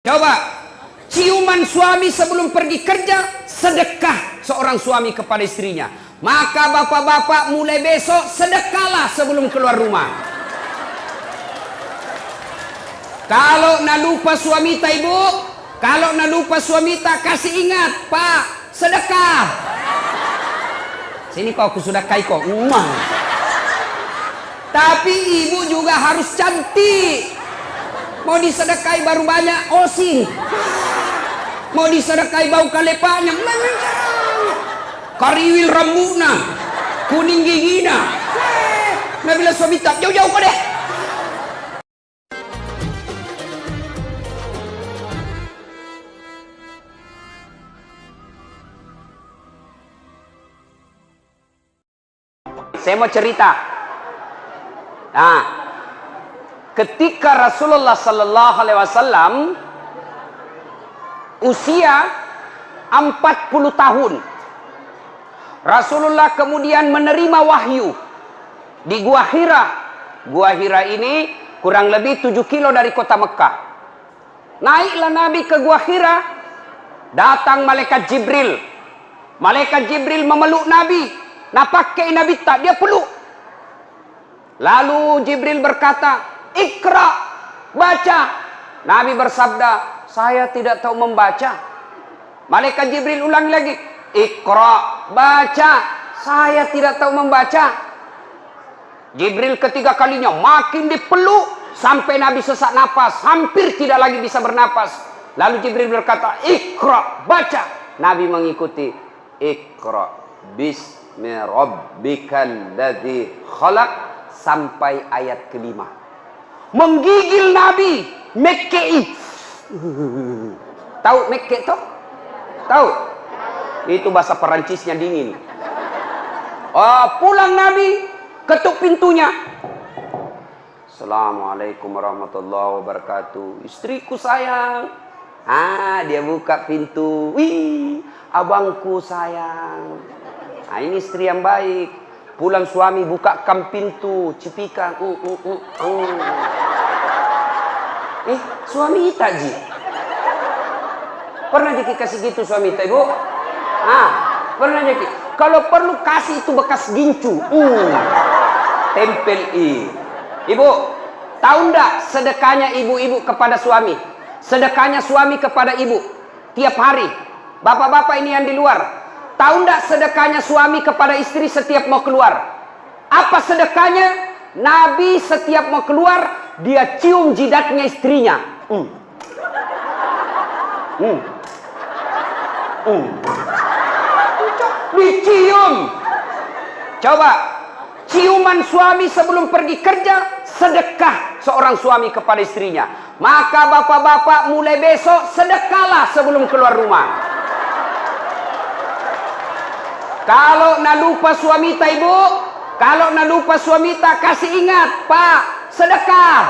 Coba, ciuman suami sebelum pergi kerja, sedekah seorang suami kepada istrinya. Maka bapak-bapak mulai besok sedekahlah sebelum keluar rumah. Kalau nak lupa suami tak ibu, kalau nak lupa suami tak, kasih ingat, Pak, sedekah. Sini kau aku sudah kai kau. Tapi ibu juga harus cantik. Mau disedekahi baru banyak osing, mau disedekahi bau kalepanya, kariwil rambutna, kuning gigina. Nah bila suami tak jauh-jauh kau deh. Saya mau cerita. Nah, ketika Rasulullah sallallahu alaihi wasallam usia 40 tahun, Rasulullah kemudian menerima wahyu di Gua Hira. Gua Hira ini kurang lebih 7 kilo dari kota Mekah. Naiklah Nabi ke Gua Hira, datang malaikat Jibril. Malaikat Jibril memeluk Nabi. Nah pakai Nabi tak, dia peluk. Lalu Jibril berkata, "Iqra, baca." Nabi bersabda, "Saya tidak tahu membaca." Malaikat Jibril ulang lagi, "Iqra, baca." "Saya tidak tahu membaca." Jibril ketiga kalinya makin dipeluk sampai Nabi sesak napas, hampir tidak lagi bisa bernapas. Lalu Jibril berkata, "Iqra, baca." Nabi mengikuti, "Iqra bismi rabbikal ladzi khalaq" sampai ayat kelima. Menggigil Nabi, Mekkei. Tahu Mekkei toh? Tahu? Itu bahasa Perancisnya dingin. Oh, pulang Nabi, ketuk pintunya. "Assalamualaikum warahmatullahi wabarakatuh. Istriku sayang." Dia buka pintu. "Wih, abangku sayang." Ini istri yang baik. Pulang suami bukakan pintu, cepikan. Suami tak ji? Pernah jadi kasih gitu suami tak ibu? Pernah jadi. Kalau perlu kasih itu bekas gincu. Tempel Ibu, tahu ndak sedekahnya ibu-ibu kepada suami? Sedekahnya suami kepada ibu tiap hari. Bapak-bapak ini yang di luar, tahu ndak sedekahnya suami kepada istri setiap mau keluar? Apa sedekahnya? Nabi setiap mau keluar, dia cium jidatnya istrinya. Dicium. Coba, ciuman suami sebelum pergi kerja, sedekah seorang suami kepada istrinya. Maka bapak-bapak mulai besok sedekahlah sebelum keluar rumah. Kalau nak lupa suami tak ibu, kalau nak lupa suami tak, kasih ingat, Pak, sedekah.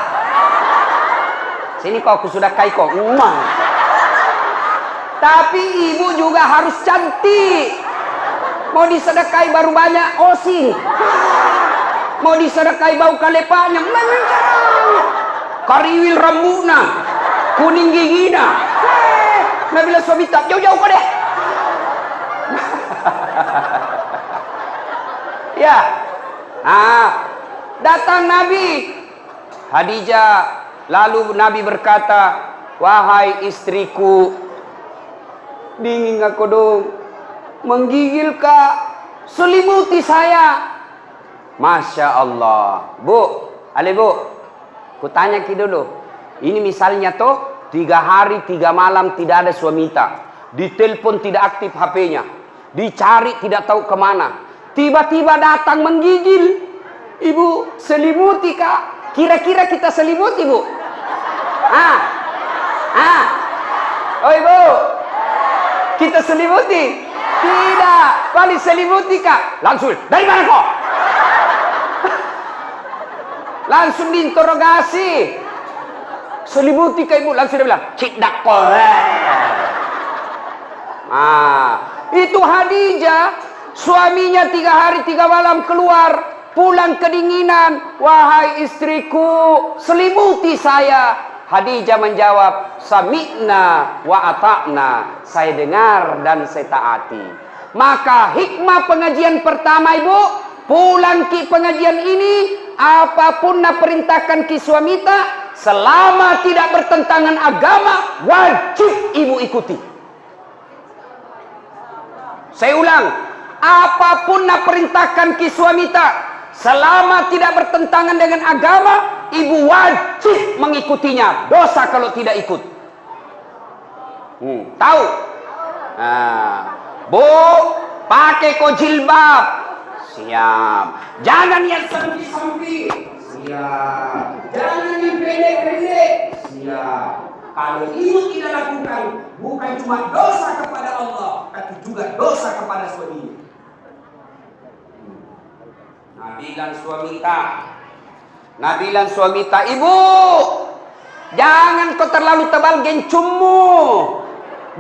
Sini kau aku sudah kai kau. Tapi ibu juga harus cantik. Mau disedekahi baru banyak osing, mau disedekahi bau kalepanya, kariwil rambutna, kuning gigina. Nah bila suami tak, jauh-jauh kau deh. Ya, datang Nabi Khadijah. Lalu Nabi berkata, "Wahai istriku, dingin aku dong, menggigil kak, selimuti saya." Masya Allah. Bu, ku tanya ki dulu. Ini misalnya toh 3 hari 3 malam tidak ada suami tak, ditelepon tidak aktif HP-nya, dicari tidak tahu kemana, tiba-tiba datang menggigil. "Ibu, selimuti kak." Kira-kira kita selimuti bu? Oh ibu, kita selimuti? Tidak. Kali selimuti kak, langsung, "Dari mana kau?" Langsung diinterogasi. "Selimuti kak ibu?" Langsung dia bilang, "Cik dakol." Itu Khadijah, suaminya 3 hari 3 malam keluar, pulang kedinginan. "Wahai istriku, selimuti saya." Khadijah menjawab, sami'na wa ata'na. Saya dengar dan saya taati. Maka hikmah pengajian pertama, Ibu, pulang ki pengajian ini, apapun nak perintahkan ki suamita, selama tidak bertentangan agama, wajib Ibu ikuti. Saya ulang, apapun nak perintahkan ki suamita, selama tidak bertentangan dengan agama, Ibu wajib mengikutinya. Dosa kalau tidak ikut. Tahu? Nah, Bu, pakai kau jilbab. Siap. Jangan yang sampi-sampi. Siap. Jangan yang pendek-pendek. Siap. Kalau Ibu tidak lakukan, bukan cuma dosa kepada Allah, tapi juga dosa kepada suaminya. Nabilan suamita, Ibu, jangan kau terlalu tebal gencummu,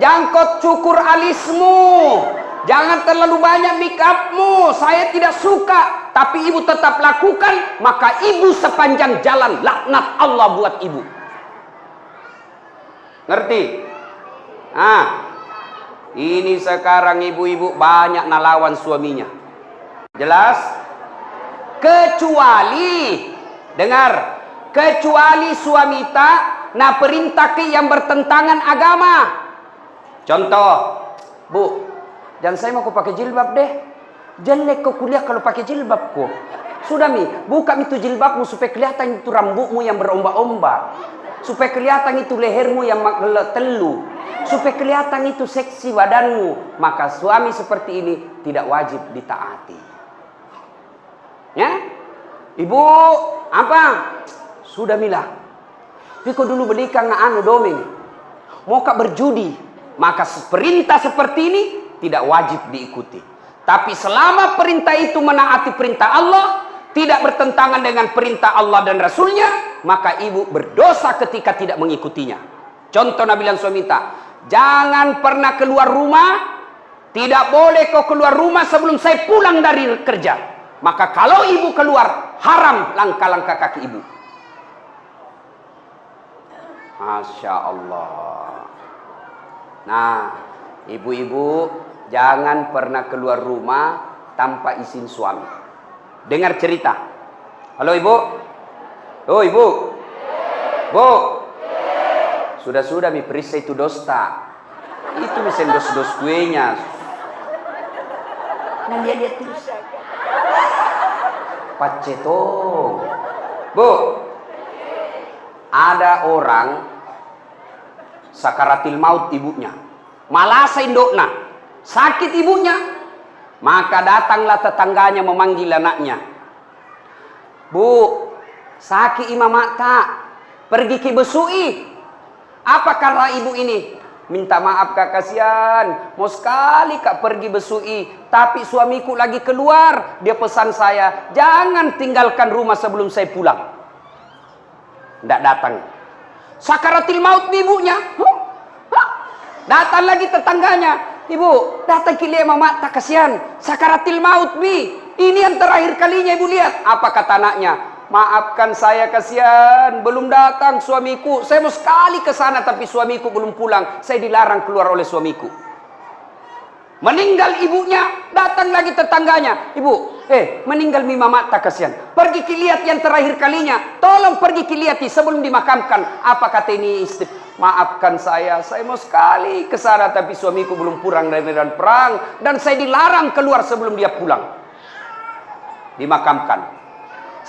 jangan kau cukur alismu, jangan terlalu banyak make upmu. Saya tidak suka, tapi Ibu tetap lakukan, maka Ibu sepanjang jalan laknat Allah buat Ibu. Ngerti? Nah, ini sekarang ibu-ibu banyak nalawan suaminya. Jelas? Kecuali, dengar, kecuali suamita na perintah ke yang bertentangan agama. Contoh, Bu, jangan saya mau kau pakai jilbab deh. Jelek kau kuliah kalau pakai jilbab kau. Sudah Mi, buka itu jilbabmu supaya kelihatan itu rambutmu yang berombak-ombak, supaya kelihatan itu lehermu yang telu, supaya kelihatan itu seksi badanmu. Maka suami seperti ini tidak wajib ditaati. Ya, Ibu, apa? Sudah Mila. Piko dulu belikan anu domeng. Mau kak berjudi, maka perintah seperti ini tidak wajib diikuti. Tapi selama perintah itu menaati perintah Allah, tidak bertentangan dengan perintah Allah dan Rasulnya, maka ibu berdosa ketika tidak mengikutinya. Contoh nabilan suamita, jangan pernah keluar rumah. Tidak boleh kau keluar rumah sebelum saya pulang dari kerja. Maka kalau ibu keluar, haram langkah-langkah kaki ibu. Masya Allah. Nah, ibu-ibu jangan pernah keluar rumah tanpa izin suami. Dengar cerita. Halo ibu. Oh ibu. Bu. Sudah-sudah mi perisa itu dosta. Itu mesen dos-dos kuenya. Nah lihat terus. Pacetong. Bu. Ada orang sakaratil maut ibunya. Malasa indokna. Sakit ibunya. Maka datanglah tetangganya memanggil anaknya. Bu, sakit imam mata. Pergi ke besui. Apa karena ibu ini? Minta maaf kak, kasihan. Mau sekali kak pergi besui. Tapi suamiku lagi keluar. Dia pesan saya, jangan tinggalkan rumah sebelum saya pulang. Tidak datang. Sakaratil maut ibunya. Datang lagi tetangganya. Ibu, datang ke mama tak kasihan. Sakaratil maut bi. Ini yang terakhir kalinya ibu lihat. Apa kata anaknya? Maafkan saya kasihan, belum datang suamiku. Saya mau sekali ke sana tapi suamiku belum pulang. Saya dilarang keluar oleh suamiku. Meninggal ibunya, datang lagi tetangganya. Ibu, meninggal mama tak kasihan. Pergi lihat yang terakhir kalinya. Tolong pergi lihat sebelum dimakamkan. Apa kata ini istri? Maafkan saya mau sekali ke sana tapi suamiku belum pulang dari medan perang dan saya dilarang keluar sebelum dia pulang. Dimakamkan.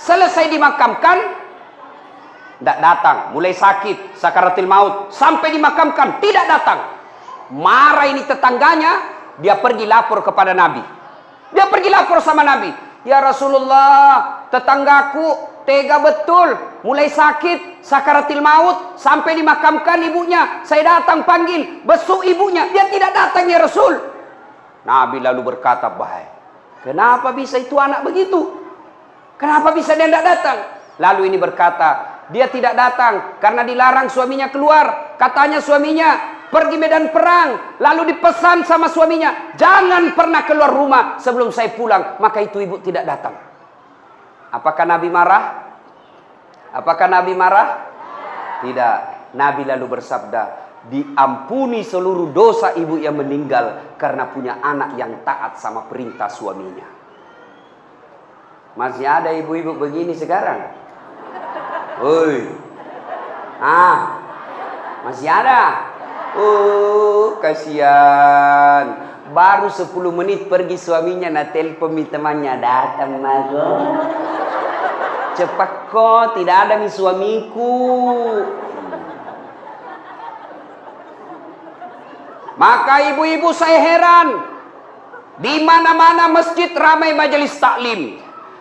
Selesai dimakamkan, tidak datang. Mulai sakit, sakaratil maut, sampai dimakamkan, tidak datang. Marah ini tetangganya, dia pergi lapor kepada Nabi. Dia pergi lapor sama Nabi. Ya Rasulullah, tetanggaku tega betul. Mulai sakit, sakaratil maut, sampai dimakamkan ibunya. Saya datang panggil, besuk ibunya. Dia tidak datang ya Rasul. Nabi lalu berkata, baik. Kenapa bisa itu anak begitu? Kenapa bisa dia tidak datang? Lalu ini berkata, dia tidak datang karena dilarang suaminya keluar. Katanya suaminya pergi medan perang. Lalu dipesan sama suaminya, jangan pernah keluar rumah sebelum saya pulang. Maka itu ibu tidak datang. Apakah Nabi marah? Apakah Nabi marah? Tidak. Nabi lalu bersabda, diampuni seluruh dosa ibu yang meninggal karena punya anak yang taat sama perintah suaminya. Masih ada ibu-ibu begini sekarang? Woi. Masih ada? Kasihan. Baru 10 menit pergi suaminya na telepon temannya datang mago. Cepat kok, tidak ada nih suamiku. Maka ibu-ibu saya heran. Di mana-mana masjid ramai majelis taklim.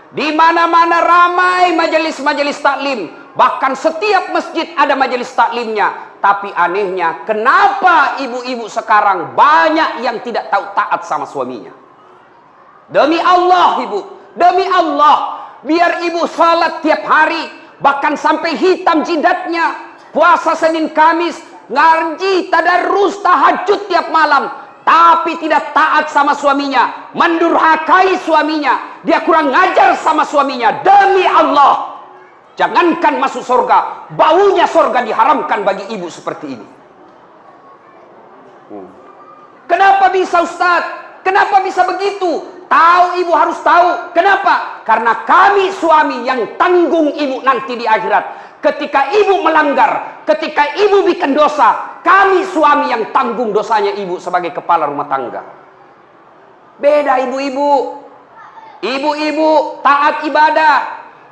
Di mana-mana ramai majelis-majelis taklim. Bahkan setiap masjid ada majelis taklimnya. Tapi anehnya, kenapa ibu-ibu sekarang banyak yang tidak tahu taat sama suaminya? Demi Allah ibu, demi Allah, biar ibu salat tiap hari, bahkan sampai hitam jidatnya, puasa Senin Kamis, ngaji, tadarus, tahajud tiap malam, tapi tidak taat sama suaminya, mendurhakai suaminya, dia kurang ngajar sama suaminya. Demi Allah, jangankan masuk surga, baunya surga diharamkan bagi ibu seperti ini. Kenapa bisa Ustaz? Kenapa bisa begitu? Tahu ibu harus tahu. Kenapa? Karena kami suami yang tanggung ibu nanti di akhirat. Ketika ibu melanggar, ketika ibu bikin dosa, kami suami yang tanggung dosanya ibu sebagai kepala rumah tangga. Beda ibu-ibu. Ibu-ibu taat ibadah,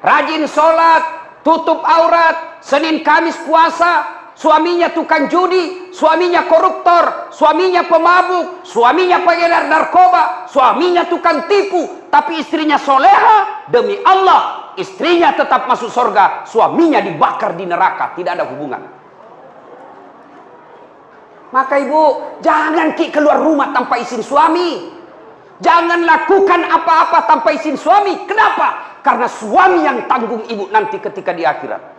rajin sholat, tutup aurat, Senin Kamis puasa. Suaminya tukang judi, suaminya koruptor, suaminya pemabuk, suaminya pengedar narkoba, suaminya tukang tipu, tapi istrinya soleha. Demi Allah, istrinya tetap masuk surga, suaminya dibakar di neraka, tidak ada hubungan. Maka ibu, jangan keluar rumah tanpa izin suami. Jangan lakukan apa-apa tanpa izin suami. Kenapa? Karena suami yang tanggung ibu nanti ketika di akhirat.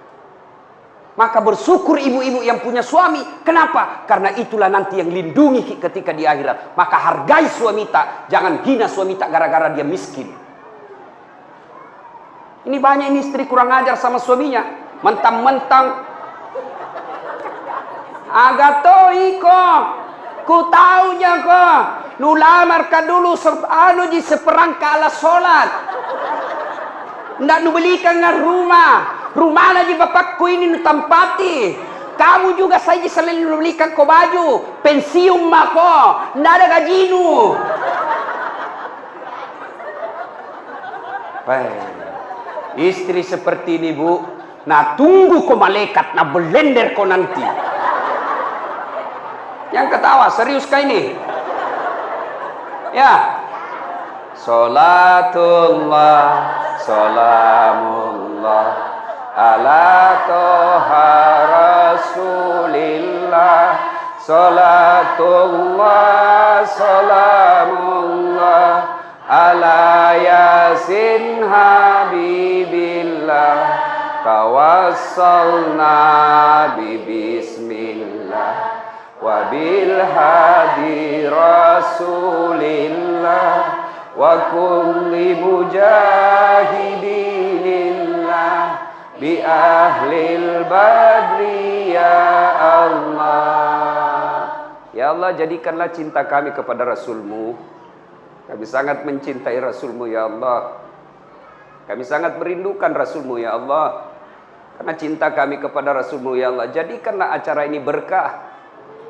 Maka bersyukur ibu-ibu yang punya suami. Kenapa? Karena itulah nanti yang lindungi ketika di akhirat. Maka hargai suami tak. Jangan hina suami tak gara-gara dia miskin. Ini banyak ini istri kurang ajar sama suaminya. Mentang-mentang agato iko, ku taunya kok. Nulamar ka dulu di seperangka ala sholat. Ndak nu belikan ngar rumah. Rumah lagi bapakku ini nu tempati. Kamu juga saja selalu belikan ko baju. Pensiun mako. Ndak ada gajinu. Istri seperti ini bu. Nah tunggu ko malaikat. Nah belender ko nanti. Yang ketawa serius kah ini? Ya. Salatullah, salamullah ala toha rasulillah. Salatullah, salamullah ala yasin habibillah. Tawassalna bismillah wa bil hadi rasulillah wa kulli mujahidinillah bi ahlil badri ya Allah. Ya Allah, jadikanlah cinta kami kepada Rasul-Mu. Kami sangat mencintai Rasul-Mu ya Allah. Kami sangat merindukan Rasul-Mu ya Allah. Karena cinta kami kepada Rasul-Mu ya Allah, jadikanlah acara ini berkah.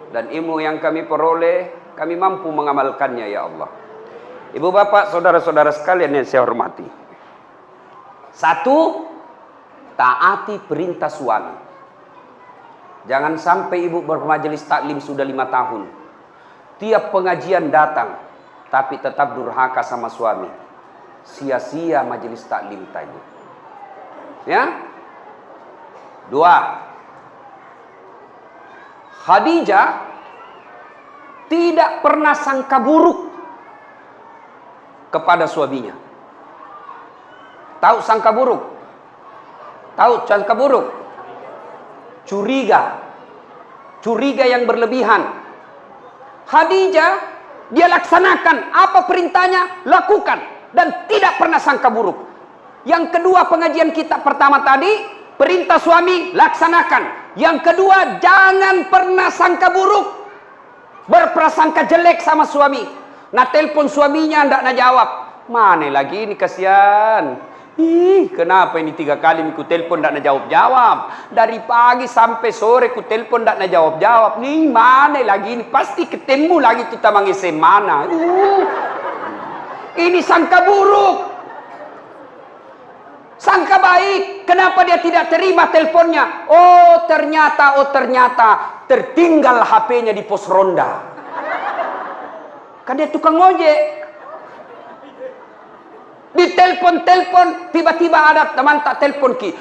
Dan ilmu yang kami peroleh, kami mampu mengamalkannya ya Allah. Ibu bapak, saudara-saudara sekalian yang saya hormati. Satu, taati perintah suami. Jangan sampai ibu bermajelis taklim sudah 5 tahun. Tiap pengajian datang, tapi tetap durhaka sama suami. Sia-sia majelis taklim tadi. Ya. 2. Khadijah tidak pernah sangka buruk kepada suaminya. Tahu sangka buruk? Tahu sangka buruk? Curiga. Curiga yang berlebihan. Khadijah, dia laksanakan apa perintahnya, lakukan. Dan tidak pernah sangka buruk. Yang kedua pengajian kita pertama tadi, perintah suami, laksanakan. Yang kedua, jangan pernah sangka buruk, berprasangka jelek sama suami. Nah telepon suaminya ndak nak jawab. Mana lagi ini, kasihan. Ih, kenapa ini 3 kali ku telepon ndak nak jawab-jawab. Dari pagi sampai sore ku telepon ndak nak jawab-jawab. Nih mana lagi ini, pasti ketemu lagi tuh tamang mana. Ini sangka buruk. Sangka baik, kenapa dia tidak terima teleponnya? Oh ternyata tertinggal HP-nya di pos ronda. Kan dia tukang ojek. Ditelepon, tiba-tiba ada teman tak telepon ki.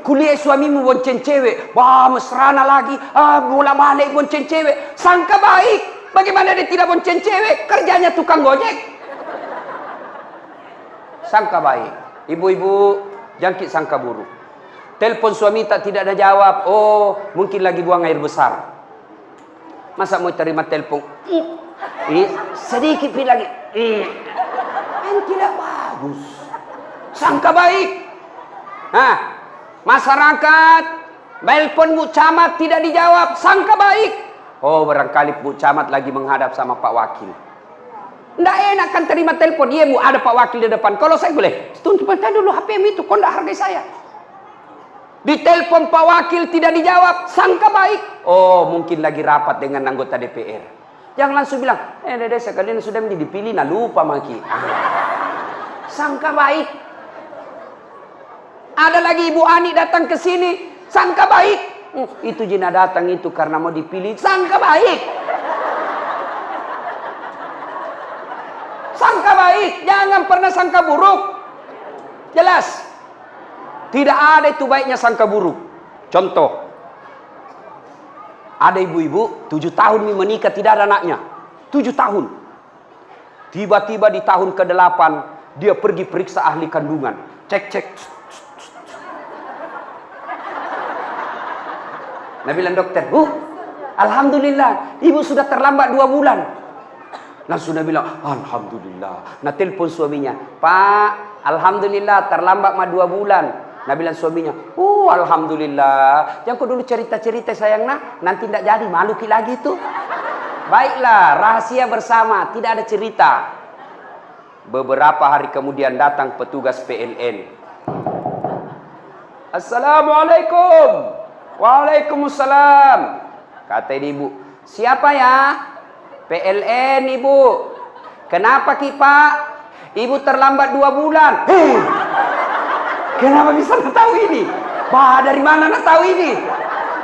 Kuliah suamimu bonceng cewek. Wah mesrana lagi. Bola balik bonceng cewek. Sangka baik. Bagaimana dia tidak bonceng cewek? Kerjanya tukang ojek. Sangka baik. Ibu-ibu, jangkit sangka buruk. Telepon suami tidak ada jawab. Oh, mungkin lagi buang air besar. Masa mau terima telepon? Sedikit lagi. Kan tidak bagus. Sangka baik. Nah, masyarakat telepon Bu Camat tidak dijawab. Sangka baik. Oh, barangkali Bu Camat lagi menghadap sama Pak Wakil. Nggak enak kan terima telepon. Iya Bu, ada Pak Wakil di depan. Kalau saya boleh, tunggu dulu HP-mu itu. Kau nggak hargai saya. Ditelepon Pak Wakil tidak dijawab. Sangka baik. Oh, mungkin lagi rapat dengan anggota DPR. Jangan langsung bilang, dede sekalian sudah dipilih, nah lupa maki. Sangka baik. Ada lagi Ibu Ani datang ke sini. Sangka baik. Itu Jina datang itu karena mau dipilih. Sangka baik. Sangka baik, jangan pernah sangka buruk. Jelas. Tidak ada itu baiknya sangka buruk. Contoh. Ada ibu-ibu 7 tahun menikah tidak ada anaknya. 7 tahun. Tiba-tiba di tahun ke-8 dia pergi periksa ahli kandungan. Cek. Nah bilang dokter, alhamdulillah ibu sudah terlambat 2 bulan. Langsung dia bilang, alhamdulillah. Nah telepon suaminya, Pak, alhamdulillah terlambat 2 bulan. Nah bilang suaminya, alhamdulillah. Jangan kau dulu cerita-cerita sayang nak, nanti tidak jadi, malu ki lagi tuh. Baiklah, rahasia bersama, tidak ada cerita. Beberapa hari kemudian datang petugas PLN. Assalamualaikum. Waalaikumsalam. Kata ibu, siapa ya? PLN ibu. Kenapa ki Pak? Ibu terlambat 2 bulan. Kenapa bisa tahu ini? Dari mana nak tahu ini?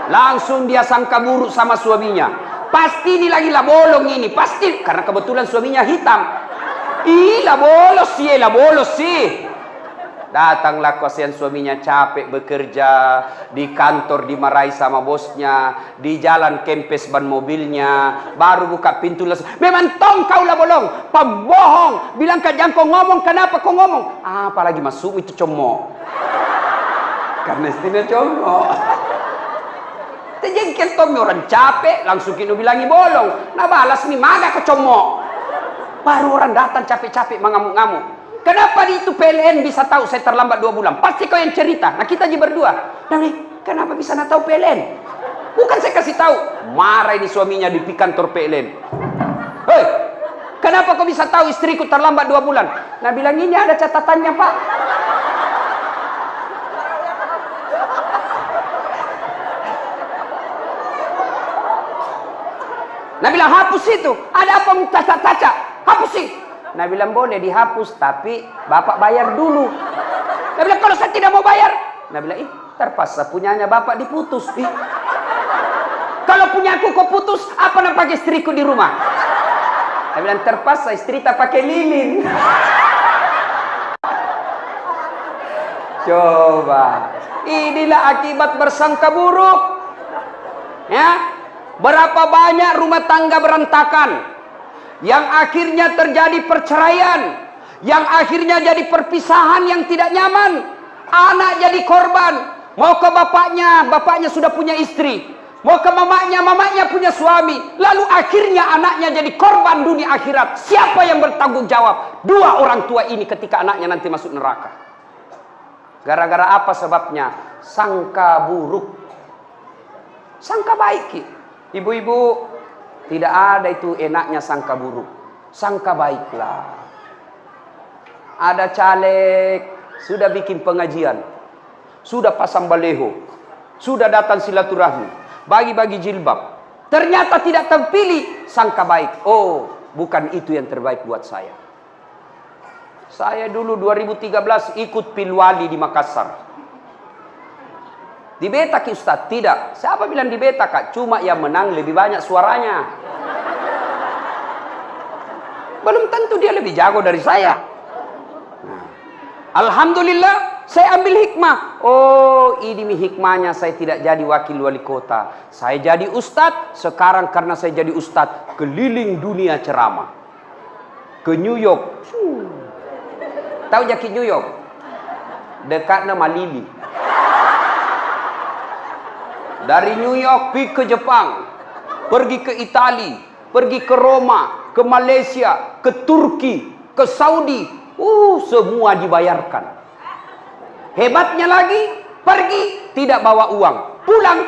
Langsung dia sangka buruk sama suaminya. Pasti ini lagi lah bolong ini, pasti karena kebetulan suaminya hitam. Lah bolos sih. Datanglah kasihan suaminya capek bekerja, di kantor dimarahi sama bosnya, di jalan kempes ban mobilnya, baru buka pintu langsung. Memang tong kau lah bolong, pembohong. Bilang jangan kau ngomong, kenapa kau ngomong? Apalagi masuk itu comok. Karena istilah comok. Terjengkel Tommy orang capek, langsung kini bilangi bolong. Nah balas nih, maga ke comok. Baru orang datang capek-capek mengamuk-ngamuk. Kenapa di itu PLN bisa tahu saya terlambat 2 bulan? Pasti kau yang cerita. Nah kita aja berdua. Kenapa bisa nak tahu PLN? Bukan saya kasih tahu. Marah ini suaminya di kantor PLN. Hei, kenapa kau bisa tahu istriku terlambat 2 bulan? Nah bilang ini ada catatannya Pak. Nah bilang hapus itu. Ada apa cacat-cacat? Hapus sih. Nah bilang boleh dihapus, tapi bapak bayar dulu. Nah bilang kalau saya tidak mau bayar. Nah bilang terpaksa punyanya bapak diputus. Kalau punya aku kau putus, apa nak pakai istriku di rumah? Nah bilang terpaksa istri tak pakai lilin. Coba, inilah akibat bersangka buruk. Ya, berapa banyak rumah tangga berantakan. Yang akhirnya terjadi perceraian, yang akhirnya jadi perpisahan yang tidak nyaman. Anak jadi korban. Mau ke bapaknya sudah punya istri. Mau ke mamanya punya suami. Lalu akhirnya anaknya jadi korban dunia akhirat. Siapa yang bertanggung jawab? 2 orang tua ini ketika anaknya nanti masuk neraka. Gara-gara apa sebabnya? Sangka buruk. Sangka baik. Ibu-ibu, tidak ada itu enaknya sangka buruk. Sangka baiklah. Ada caleg, sudah bikin pengajian, sudah pasang baleho, sudah datang silaturahmi, bagi-bagi jilbab. Ternyata tidak terpilih, sangka baik. Oh, bukan itu yang terbaik buat saya. Saya dulu 2013 ikut pilwali di Makassar. Dibetak Ustaz? Tidak. Siapa bilang dibetak, Kak? Cuma yang menang lebih banyak suaranya. Belum tentu dia lebih jago dari saya. Nah, alhamdulillah, saya ambil hikmah. Oh, ini hikmahnya saya tidak jadi wakil wali kota. Saya jadi ustadz. Sekarang karena saya jadi ustadz, keliling dunia ceramah. Ke New York. Tahu jaki New York? Dekat nama Lili. Dari New York pergi ke Jepang, pergi ke Itali, pergi ke Roma, ke Malaysia, ke Turki, ke Saudi. Semua dibayarkan. Hebatnya lagi, pergi tidak bawa uang, pulang.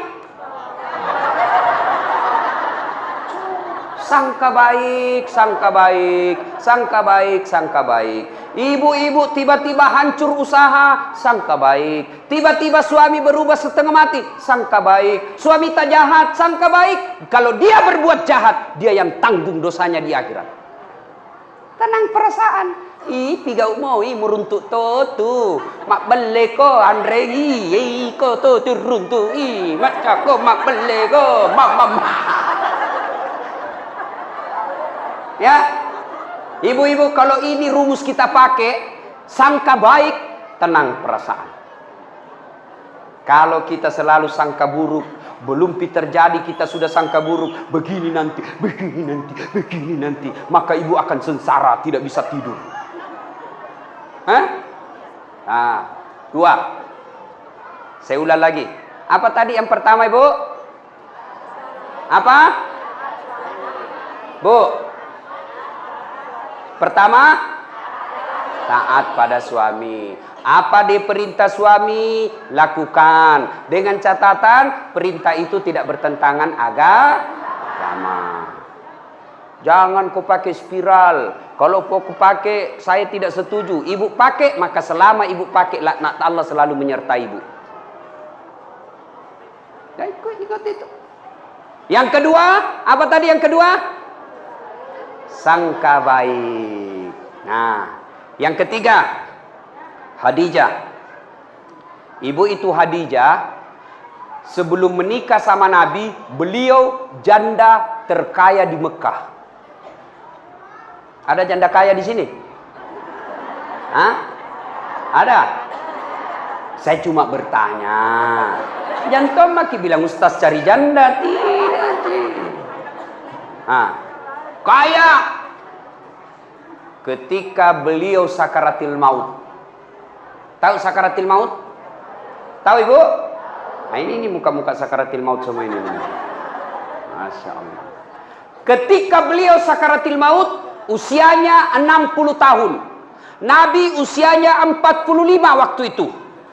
Sangka baik, sangka baik, sangka baik, sangka baik. Ibu-ibu tiba-tiba hancur usaha, sangka baik. Tiba-tiba suami berubah setengah mati, sangka baik. Suami tak jahat, sangka baik. Kalau dia berbuat jahat, dia yang tanggung dosanya di akhirat. Tenang perasaan. Piga mau meruntuk tu. Mak bele ko Andre ko tu runtuk mak ko mak bele ko mama. Ya. Ibu-ibu, kalau ini rumus kita pakai, sangka baik, tenang perasaan. Kalau kita selalu sangka buruk, belum terjadi kita sudah sangka buruk, begini nanti, begini nanti, begini nanti, maka ibu akan sengsara, tidak bisa tidur. Hah? Nah, 2. Saya ulang lagi. Apa tadi yang pertama, Ibu? Apa? Bu? Pertama, taat pada suami. Apa dia perintah suami, lakukan. Dengan catatan, perintah itu tidak bertentangan agama. Jangan kau pakai spiral. Kalau kau pakai, saya tidak setuju. Ibu pakai, maka selama ibu pakai, laknat Allah selalu menyertai ibu. Ya, ikut itu. Yang kedua, apa tadi yang kedua? Sangka baik. Nah, yang ketiga, Khadijah. Ibu itu Khadijah, sebelum menikah sama Nabi, beliau janda terkaya di Mekah. Ada janda kaya di sini? Hah? Ada? Saya cuma bertanya. Jangan maki bilang Ustaz cari janda. Tidak. Kaya. Ketika beliau sakaratil maut. Tahu sakaratil maut? Tahu Ibu? Nah ini muka-muka sakaratil maut semua ini. Masya Allah. Ketika beliau sakaratil maut, usianya 60 tahun. Nabi usianya 45 waktu itu.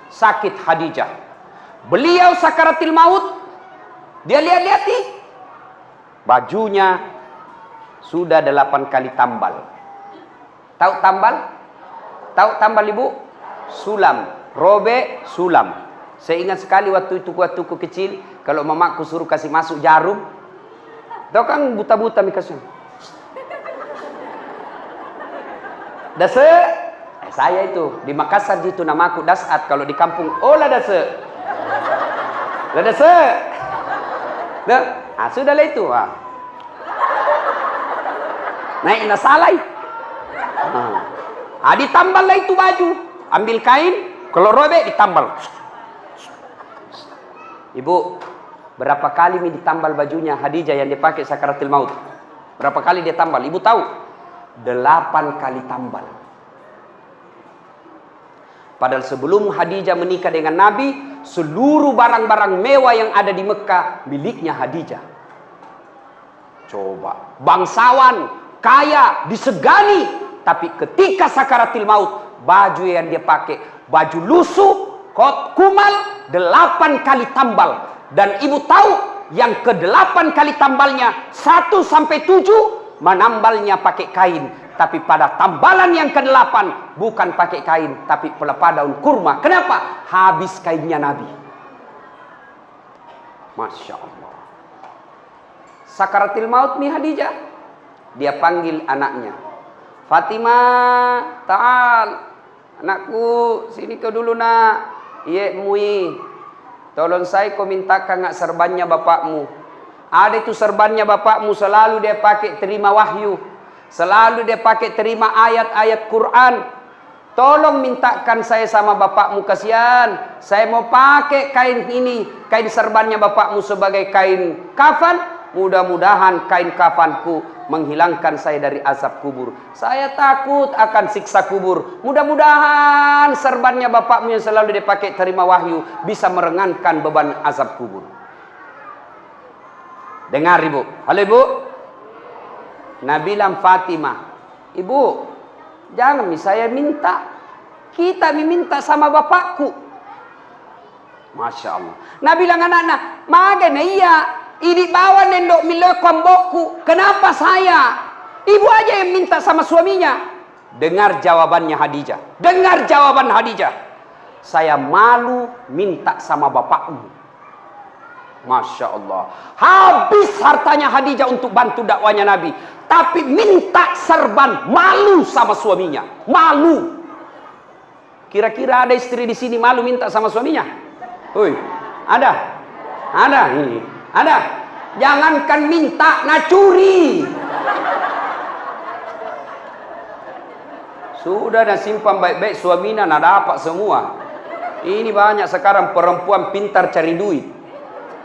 Sakit Khadijah. Beliau sakaratil maut. Dia lihat-lihat nih. Bajunya sudah 8 kali tambal. Tahu tambal? Tahu tambal Ibu? Sulam. Robek, sulam. Saya ingat sekali waktu itu kecil, kalau mamaku suruh kasih masuk jarum, tahu kan buta-buta mikasnya. Dase, saya itu di Makassar itu namaku Dasat, kalau di kampung olah dase. Lah dase. Dah, sudahlah itu. Naik nasalai. Ditamballah itu baju, ambil kain, kalau robek ditambal. Ibu, berapa kali ditambal bajunya Khadijah yang dipakai sakaratul maut? Berapa kali dia tambal? Ibu tahu? 8 kali tambal. Padahal sebelum Khadijah menikah dengan Nabi, seluruh barang-barang mewah yang ada di Mekah miliknya Khadijah. Coba, bangsawan, kaya, disegani. Tapi ketika sakaratil maut, baju yang dia pakai, baju lusuh, kot kumal, 8 kali tambal. Dan ibu tahu, yang ke-8 kali tambalnya 1 sampai 7 menambalnya pakai kain. Tapi pada tambalan yang ke-8 bukan pakai kain, tapi pelepah daun kurma. Kenapa? Habis kainnya Nabi. Masya Allah. Sakaratil maut nih Khadijah. Dia panggil anaknya. Fatimah, ta'al. Anakku, sini kau dulu nak. Iya mui. Tolong saya kau mintakan ngak serbannya bapakmu. Ada itu serbannya bapakmu, selalu dia pakai terima wahyu. Selalu dia pakai terima ayat-ayat Quran. Tolong mintakan saya sama bapakmu, kasihan. Saya mau pakai kain ini, kain serbannya bapakmu sebagai kain kafan. Mudah-mudahan kain kafanku menghilangkan saya dari azab kubur. Saya takut akan siksa kubur. Mudah-mudahan serbannya bapakmu yang selalu dipakai terima wahyu bisa merengankan beban azab kubur. Dengar ibu. Halo ibu. Nabi bilang Fatimah, ibu, jangan saya minta. Kita minta sama bapakku. Masya Allah. Nabi bilang anak-anak, magana iya. Ini bawa nendok milokon boku. Kenapa saya? Ibu aja yang minta sama suaminya. Dengar jawabannya Khadijah. Dengar jawaban Khadijah. Saya malu minta sama bapakmu. Masya Allah. Habis hartanya Khadijah untuk bantu dakwanya Nabi. Tapi minta serban, malu sama suaminya. Malu. Kira-kira ada istri di sini malu minta sama suaminya? Woi, ada? Ada ini. Ada. Jangankan minta, nak curi. Sudah dah simpan baik-baik suaminya, nak dapat semua. Ini banyak sekarang perempuan pintar cari duit.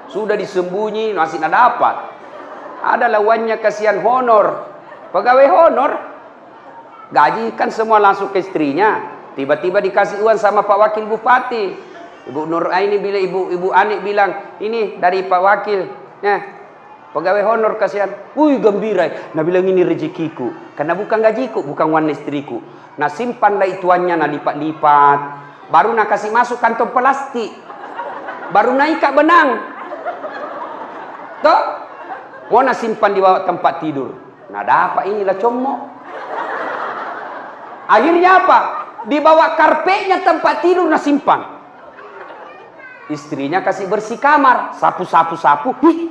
Sudah disembunyi, masih nak dapat. Ada lawannya kasihan honor. Pegawai honor. Gaji kan semua langsung ke istrinya. Tiba-tiba dikasih uang sama Pak Wakil Bupati. Ibu Nur Aini bilang, Ibu Anik bilang, ini dari Pak Wakil. Nah, pegawai honor kasihan. Wih gembira. Nah bilang ini rezekiku. Karena bukan gajiku, bukan uang istriku. Nah simpanlah ituannya, nah lipat-lipat. Baru nak kasih masuk kantong plastik. Baru naik kak benang. Toh? Mau nak simpan di bawah tempat tidur. Nah dapat inilah comok. Akhirnya apa? Di bawah karpetnya tempat tidur nak simpan. Istrinya kasih bersih kamar, sapu. Ih,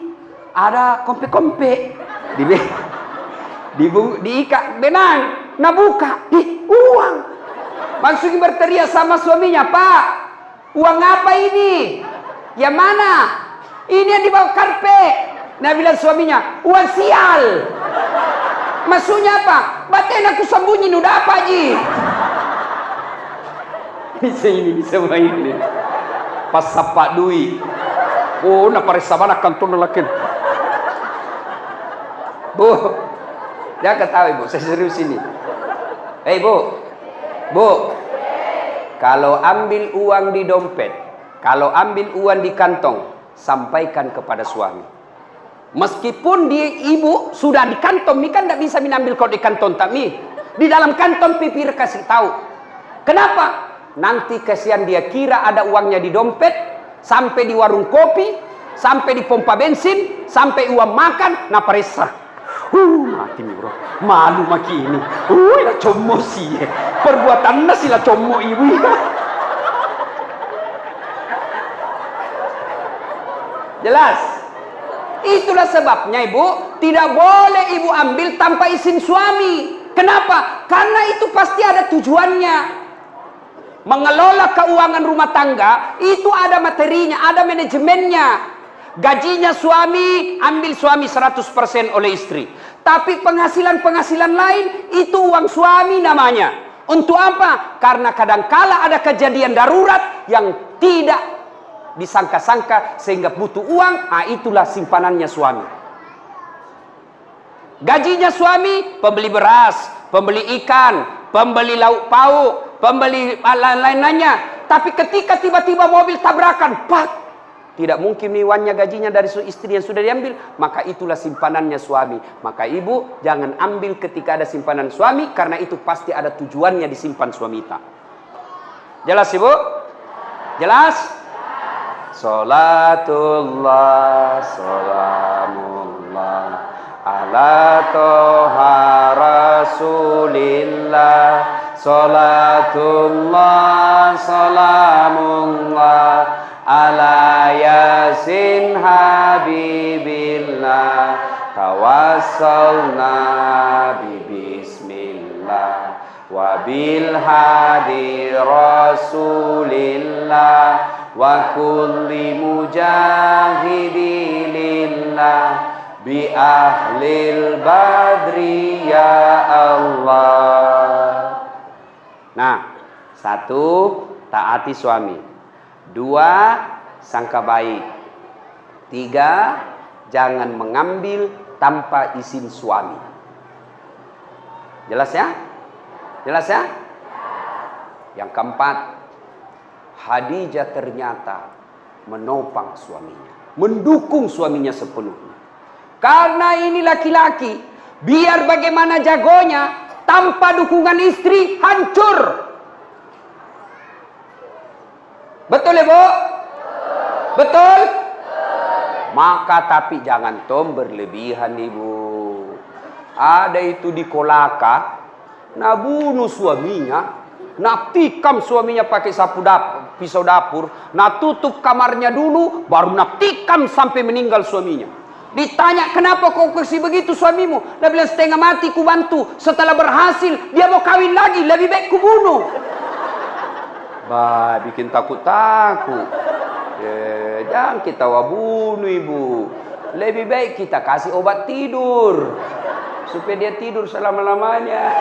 ada kompe-kompe. Diikat benang, nah buka. Ih, uang. Maksudnya berteriak sama suaminya, Pak, uang apa ini? Yang mana? Ini yang di bawah karpet. Nah bilang suaminya, uang sial. Maksudnya apa? Batin aku sembunyi, udah apa Ji? Bisa main ini. Pas sapak duit. Oh, nak parisa mana kantor lelakin. Bu, dia ketahui bu, saya serius ini. Bu, kalau ambil uang di dompet, kalau ambil uang di kantong, sampaikan kepada suami. Meskipun ibu sudah di kantong, mi kan tidak bisa mengambil kalau di kantong tak mi. Di dalam kantong pipir kasih tahu. Kenapa? Nanti kasihan dia kira ada uangnya di dompet, sampai di warung kopi, sampai di pompa bensin, sampai uang makan, nah perisa. Mati nih bro, malu maki ini. Lah commo sih, perbuatan nasi lah commo ibu. Jelas? Itulah sebabnya ibu, tidak boleh ibu ambil tanpa izin suami. Kenapa? Karena itu pasti ada tujuannya. Mengelola keuangan rumah tangga itu ada materinya, ada manajemennya. Gajinya suami, ambil suami 100% oleh istri. Tapi penghasilan-penghasilan lain itu uang suami namanya. Untuk apa? Karena kadangkala ada kejadian darurat yang tidak disangka-sangka sehingga butuh uang, itulah simpanannya suami. Gajinya suami, pembeli beras, pembeli ikan, pembeli lauk pauk, pembeli lain-lainnya. Tapi ketika tiba-tiba mobil tabrakan, pak, tidak mungkin nih uangnya gajinya dari istri yang sudah diambil, maka itulah simpanannya suami. Maka ibu jangan ambil ketika ada simpanan suami, karena itu pasti ada tujuannya disimpan suami kita. Jelas ibu? Jelas? Salatullah, salamullah ala toha rasulillah. Salatullah, salamullah ala yasin habibillah. Tawassalna bismillah wa bil hadi rasulillah wa kulli mujahidi lillah bi ahlil badri ya Allah. Nah, satu, taati suami. Dua, sangka baik. Tiga, jangan mengambil tanpa izin suami. Jelas ya? Jelas ya? Yang keempat, Khadijah ternyata menopang suaminya, mendukung suaminya sepenuhnya. Karena ini laki-laki, biar bagaimana jagonya, tanpa dukungan istri hancur. Betul ya, Bu? Betul? Maka tapi jangan tom berlebihan, Ibu. Ada itu di Kolaka, nak bunuh suaminya, nak tikam suaminya pakai pisau dapur, nak tutup kamarnya dulu, baru nak tikam sampai meninggal suaminya. Ditanya, kenapa kau kasih begitu suamimu? Dia bilang, setengah mati ku bantu. Setelah berhasil, dia mau kawin lagi, lebih baik ku bunuh. Bah, bikin takut-takut. Jangan kita bunuh, Ibu. Lebih baik kita kasih obat tidur, supaya dia tidur selama-lamanya.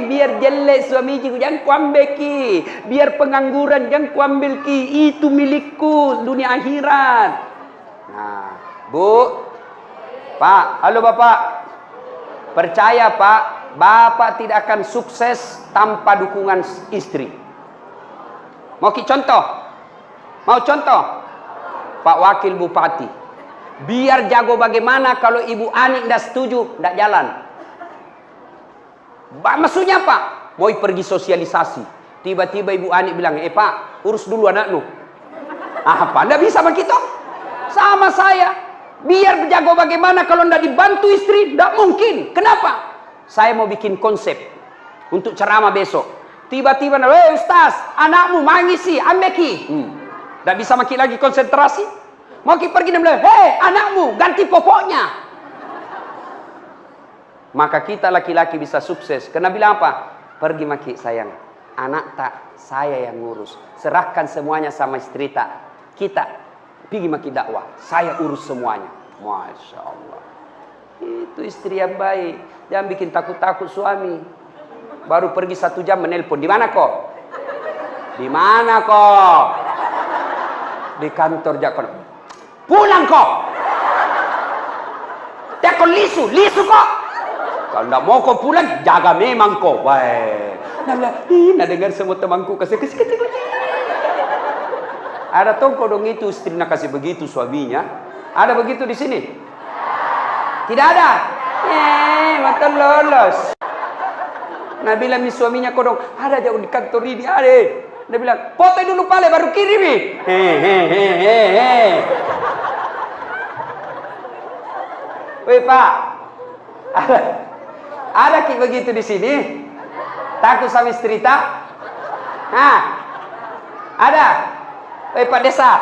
Biar jelek suami ki, jangan kuambil ki. Biar pengangguran, jangan kuambil ki. Itu milikku dunia akhirat. Nah, Bu, Pak, halo Bapak. Percaya Pak, Bapak tidak akan sukses tanpa dukungan istri. Mau ki contoh? Mau contoh? Pak Wakil Bupati. Biar jago bagaimana kalau Ibu Ani tidak setuju, tidak jalan. Maksudnya apa? Mau pergi sosialisasi. Tiba-tiba Ibu Ani bilang, Pak, urus dulu anakmu. Apa? Tidak bisa begitu? Sama saya. Biar jago bagaimana kalau tidak dibantu istri, tidak mungkin. Kenapa? Saya mau bikin konsep untuk ceramah besok. Tiba-tiba, Ustaz, anakmu mangisi, ambeki. Tidak bisa maki lagi konsentrasi. Mau pergi dan bilang, anakmu, ganti pokoknya. Maka kita laki-laki bisa sukses. Karena bilang apa? Pergi maki sayang. Anak tak, saya yang ngurus. Serahkan semuanya sama istri tak. Kita pergi maki dakwah. Saya urus semuanya. Masya Allah. Itu istri yang baik. Jangan bikin takut-takut suami. Baru pergi 1 jam menelpon. Di mana kok? Di mana kok? Di kantor Jakon. Pulang kok. Jakon lisu kok. Kalau tidak mau kau pulang, jaga memang kau. Baik. Nah dengar semua temanku kasih kecil. Ada tongko dong itu istri nak kasih begitu suaminya. Ada begitu di sini? Tidak ada. Mata lolos. Nah bilang mi suaminya kau dong, ada jauh di kantor ini ada. Dia bilang, foto dulu pale baru kirimi. Woi Pak. Ada ki begitu di sini? Takut sama istri tak? Ada? Pak Desa.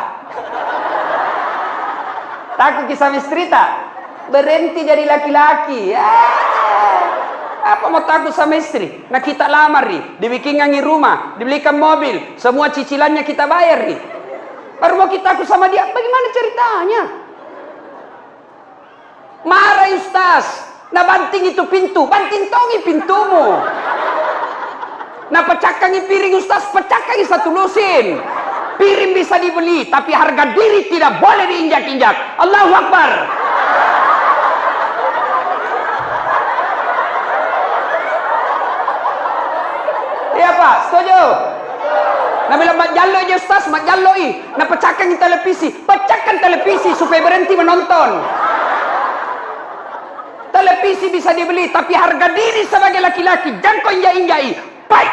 Takut ki sama istri tak? Berhenti jadi laki-laki. Apa mau takut sama istri? Nah kita lamar nih, dibikin ngangi rumah, dibelikan mobil, semua cicilannya kita bayar nih. Baru mau kita takut sama dia, bagaimana ceritanya? Marah Ustaz. Nah banting itu pintu, banting tongi pintumu. Nah pecahkangi piring Ustaz, pecahkangi 1 lusin. Piring bisa dibeli, tapi harga diri tidak boleh diinjak-injak. Allahu Akbar. Iya Pak, setuju? Nah bila mak jallo aja Ustaz, mak jalloi. Nah pecahkan televisi, pecahkan televisi supaya berhenti menonton. Televisi bisa dibeli, tapi harga diri sebagai laki-laki jangan kau injak-injai. Baik.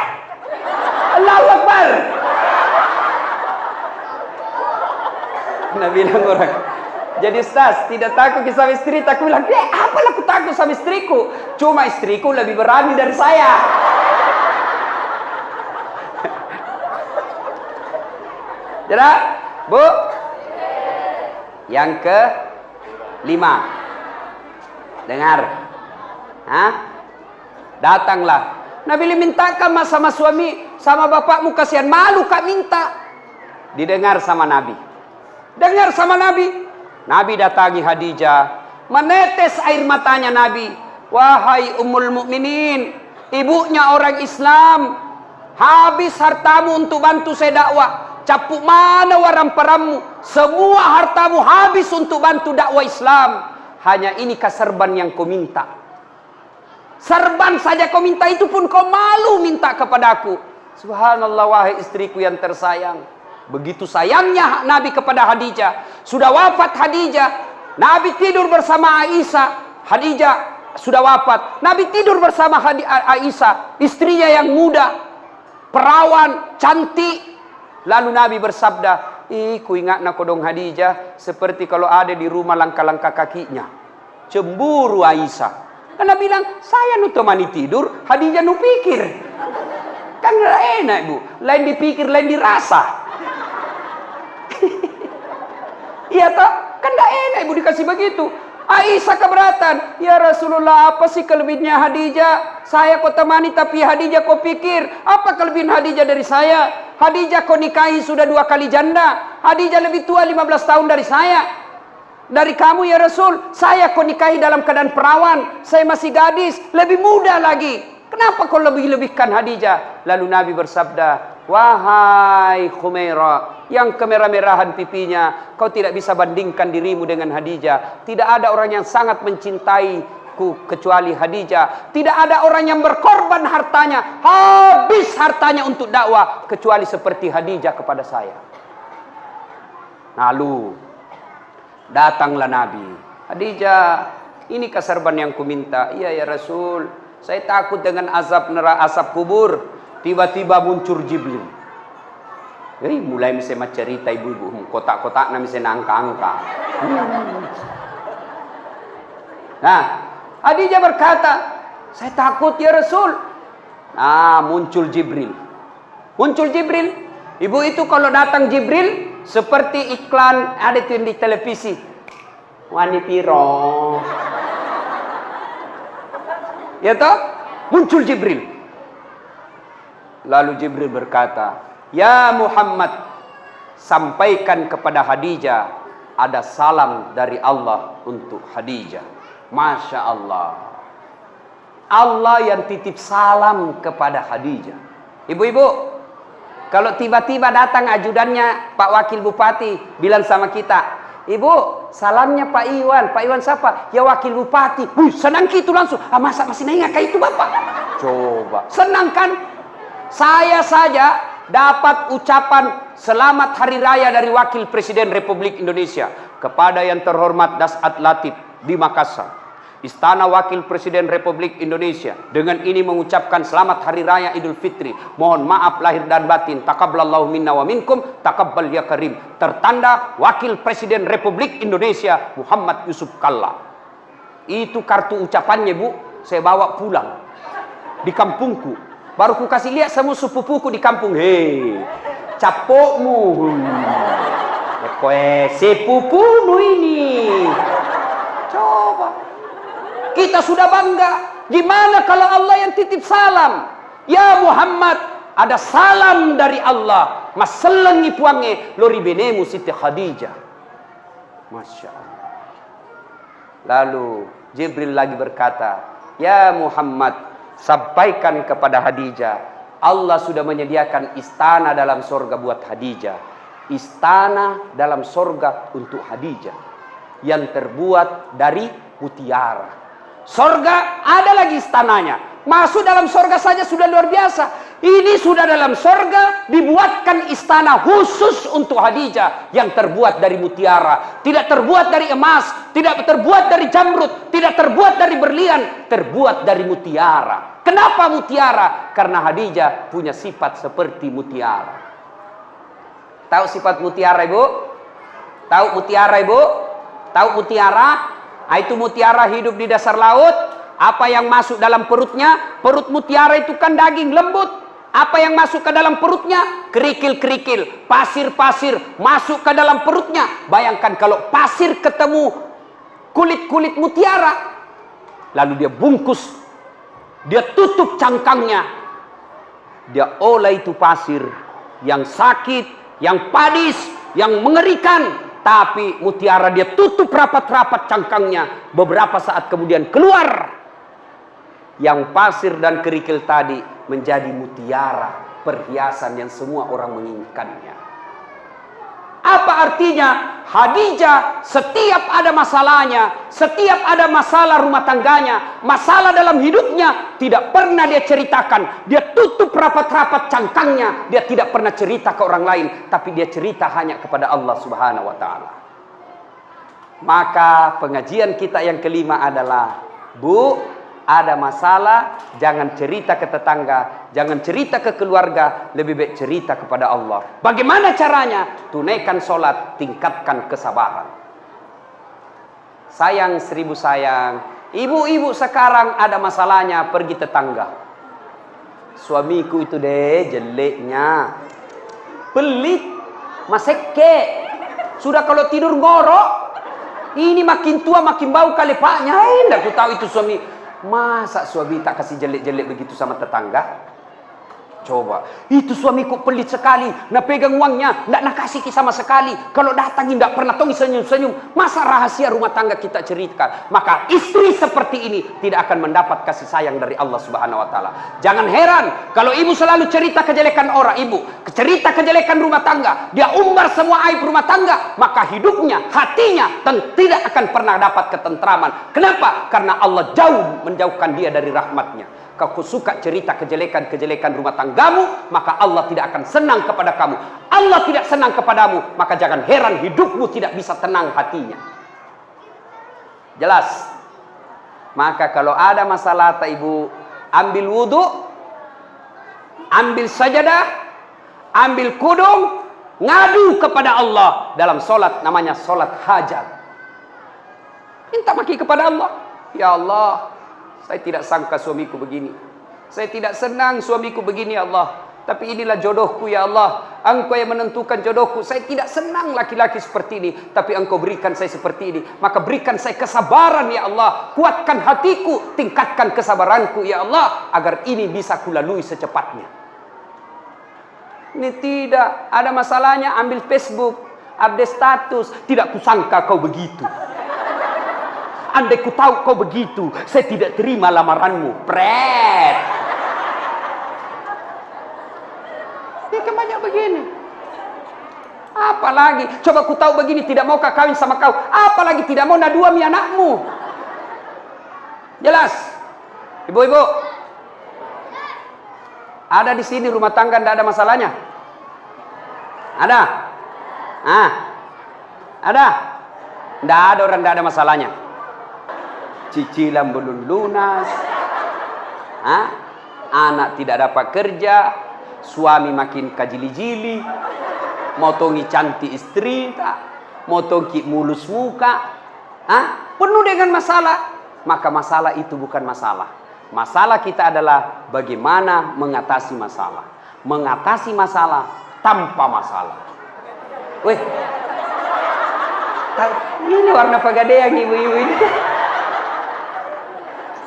Nabi bilang orang, jadi Ustaz, tidak takut sama istri? Aku bilang, apalah aku takut sama istriku? Cuma istriku lebih berani dari saya. Jelas, Bu? Yang ke-5. Dengar. Hah? Datanglah. Nabi mintakan sama suami, sama bapakmu kasihan, malu kak minta. Didengar sama Nabi. Dengar sama Nabi. Nabi datangi Khadijah, menetes air matanya Nabi. Wahai Ummul Mukminin, ibunya orang Islam, habis hartamu untuk bantu saya dakwah. Capuk mana waram-parammu? Semua hartamu habis untuk bantu dakwah Islam. Hanya ini serban yang kau minta. Serban saja kau minta, itu pun kau malu minta kepadaku. Subhanallah, wahai istriku yang tersayang. Begitu sayangnya Nabi kepada Khadijah. Sudah wafat Khadijah, Nabi tidur bersama Aisyah. Khadijah sudah wafat, Nabi tidur bersama Aisyah, istrinya yang muda, perawan, cantik. Lalu Nabi bersabda, ku ingat nak kodong Khadijah, seperti kalau ada di rumah langkah-langkah kakinya. Cemburu Aisyah. Karena bilang, saya nu temani tidur, Khadijah nu pikir. Kan enak Bu, lain dipikir, lain dirasa. Iya toh? Kan gak enak Ibu dikasih begitu. Aisyah keberatan. Ya Rasulullah, apa sih kelebihannya Khadijah? Saya kau temani tapi Khadijah kau pikir. Apa kelebihan Khadijah dari saya? Khadijah kau nikahi sudah 2 kali janda. Khadijah lebih tua 15 tahun dari saya. Dari kamu ya Rasul. Saya kau nikahi dalam keadaan perawan. Saya masih gadis, lebih muda lagi. Kenapa kau lebih-lebihkan Khadijah? Lalu Nabi bersabda, wahai Khumairah, yang kemerah-merahan pipinya, kau tidak bisa bandingkan dirimu dengan Khadijah. Tidak ada orang yang sangat mencintaiku kecuali Khadijah. Tidak ada orang yang berkorban hartanya, habis hartanya untuk dakwah, kecuali seperti Khadijah kepada saya. Lalu datanglah Nabi. Khadijah, ini serban yang kuminta. Iya ya Rasul, saya takut dengan azab neraka, asap kubur. Tiba-tiba muncul Jibril. Mulai misalnya cerita ibu-ibu, kotak-kotak na misalnya angka-angka. Nah, Khadijah berkata, saya takut ya Rasul. Nah, muncul Jibril. Muncul Jibril. Ibu itu kalau datang Jibril, seperti iklan ada di televisi. Wanitiro. Ya toh? Muncul Jibril. Lalu Jibril berkata, ya Muhammad, sampaikan kepada Khadijah, ada salam dari Allah untuk Khadijah. Masya Allah. Allah yang titip salam kepada Khadijah. Ibu-ibu, kalau tiba-tiba datang ajudannya Pak Wakil Bupati, bilang sama kita, Ibu, salamnya Pak Iwan. Pak Iwan siapa? Ya Wakil Bupati. Senang gitu langsung. Masa masih nengah kayak itu Bapak? Coba. Senang kan? Saya saja dapat ucapan selamat hari raya dari Wakil Presiden Republik Indonesia kepada yang terhormat Dasat Latif di Makassar. Istana Wakil Presiden Republik Indonesia dengan ini mengucapkan selamat hari raya Idul Fitri. Mohon maaf lahir dan batin. Taqabbalallahu minna wa minkum. Taqabbal ya karim. Tertanda Wakil Presiden Republik Indonesia Muhammad Yusuf Kalla. Itu kartu ucapannya Bu. Saya bawa pulang di kampungku. Baru ku kasih lihat semua sepupuku di kampung. Hei, capokmu. Kowe sepupumu ini. Coba. Kita sudah bangga. Gimana kalau Allah yang titip salam? Ya Muhammad, ada salam dari Allah. Maselengi puange lori benemu Siti Khadijah. Masya Allah. Lalu Jibril lagi berkata, ya Muhammad, sampaikan kepada Khadijah, Allah sudah menyediakan istana dalam sorga buat Khadijah. Istana dalam sorga untuk Khadijah yang terbuat dari mutiara. Sorga ada lagi istananya. Masuk dalam sorga saja sudah luar biasa. Ini sudah dalam sorga dibuatkan istana khusus untuk Khadijah yang terbuat dari mutiara. Tidak terbuat dari emas, tidak terbuat dari jamrud, tidak terbuat dari berlian, terbuat dari mutiara. Kenapa mutiara? Karena Khadijah punya sifat seperti mutiara. Tahu sifat mutiara, Ibu? Tahu mutiara, Ibu? Tahu mutiara? Nah, itu mutiara hidup di dasar laut. Apa yang masuk dalam perutnya? Perut mutiara itu kan daging lembut. Apa yang masuk ke dalam perutnya? Kerikil-kerikil, pasir-pasir masuk ke dalam perutnya. Bayangkan kalau pasir ketemu kulit-kulit mutiara, lalu dia bungkus, dia tutup cangkangnya, dia olah itu pasir yang sakit, yang padis, yang mengerikan, tapi mutiara dia tutup rapat-rapat cangkangnya. Beberapa saat kemudian keluar yang pasir dan kerikil tadi menjadi mutiara, perhiasan yang semua orang menginginkannya. Apa artinya? Khadijah setiap ada masalahnya, setiap ada masalah rumah tangganya, masalah dalam hidupnya, tidak pernah dia ceritakan. Dia tutup rapat-rapat cangkangnya. Dia tidak pernah cerita ke orang lain, tapi dia cerita hanya kepada Allah Subhanahu wa taala. Maka pengajian kita yang kelima adalah, Bu, ada masalah, jangan cerita ke tetangga, jangan cerita ke keluarga, lebih baik cerita kepada Allah. Bagaimana caranya? Tunaikan sholat, tingkatkan kesabaran. Sayang seribu sayang, ibu-ibu sekarang ada masalahnya, pergi tetangga. Suamiku itu deh jeleknya, pelit, maseke, sudah kalau tidur ngorok, ini makin tua makin bau kalepaknya. Enggak ku tahu itu suami. Masa suami tak kasih jelek-jelek begitu sama tetangga? Coba, itu suamiku pelit sekali, nak pegang uangnya, nak kasih sama sekali. Kalau datang tidak pernah tong senyum-senyum. Masa rahasia rumah tangga kita ceritakan? Maka istri seperti ini tidak akan mendapat kasih sayang dari Allah Subhanahu wa taala. Jangan heran kalau ibu selalu cerita kejelekan orang, ibu cerita kejelekan rumah tangga, dia umbar semua aib rumah tangga, maka hidupnya, hatinya tidak akan pernah dapat ketentraman. Kenapa? Karena Allah jauh menjauhkan dia dari rahmatnya. Kau suka cerita kejelekan-kejelekan rumah tanggamu, maka Allah tidak akan senang kepada kamu. Allah tidak senang kepadamu, maka jangan heran hidupmu tidak bisa tenang hatinya. Jelas? Maka kalau ada masalah, ibu ambil wudhu, ambil sajadah, ambil kudung, ngadu kepada Allah dalam solat, namanya solat hajat. Minta maki kepada Allah. Ya Allah, saya tidak sangka suamiku begini. Saya tidak senang suamiku begini ya Allah. Tapi inilah jodohku ya Allah. Engkau yang menentukan jodohku. Saya tidak senang laki-laki seperti ini. Tapi Engkau berikan saya seperti ini. Maka berikan saya kesabaran ya Allah. Kuatkan hatiku. Tingkatkan kesabaranku ya Allah. Agar ini bisa kulalui secepatnya. Ini tidak. Ada masalahnya ambil Facebook. Update status. Tidak kusangka kau begitu. Andai ku tahu kau begitu, saya tidak terima lamaranmu. Pret. Dia kan banyak begini. Apalagi, coba ku tahu begini, tidak mau kawin sama kau. Apalagi tidak mau naduami anakmu. Jelas? Ibu-ibu, ada di sini rumah tangga tidak ada masalahnya? Ada? Ada? Tidak ada orang tidak ada masalahnya. Cicilan belum lunas, anak tidak dapat kerja, suami makin kajili-jili, motongi cantik istri, motongi mulus muka, penuh dengan masalah. Maka masalah itu bukan masalah. Masalah kita adalah bagaimana mengatasi masalah. Mengatasi masalah tanpa masalah. Weh, ini warna pegadaian ibu-ibu ini.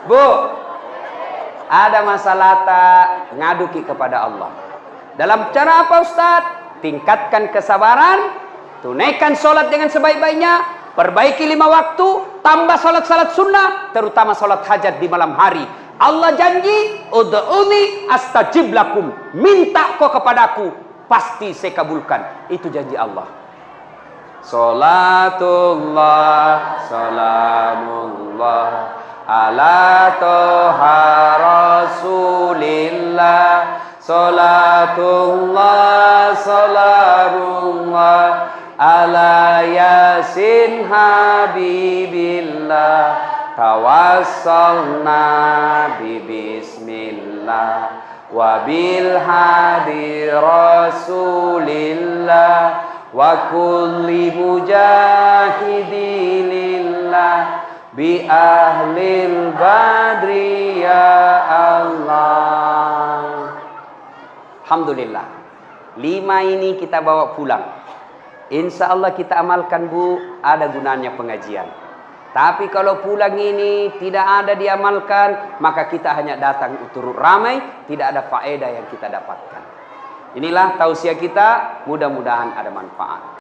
Bu, ada masalah tak, ngaduki kepada Allah. Dalam cara apa Ustaz? Tingkatkan kesabaran, tunaikan sholat dengan sebaik-baiknya, perbaiki 5 waktu, tambah sholat-sholat sunnah, terutama sholat hajat di malam hari. Allah janji, ud'uni astajib lakum. Minta kau kepadaku, pasti saya kabulkan. Itu janji Allah. Salatullah, salamullah ala toha rasulillah, salatullah salamullah ala yasin habibillah, tawassalna bismillah wa bil hadi rasulillah wa kulli mujahidilillah bi ahlil badri ya Allah. Alhamdulillah. 5 ini kita bawa pulang. Insya Allah kita amalkan Bu, ada gunanya pengajian. Tapi kalau pulang ini tidak ada diamalkan, maka kita hanya datang turut ramai, tidak ada faedah yang kita dapatkan. Inilah tausiah kita, mudah-mudahan ada manfaat.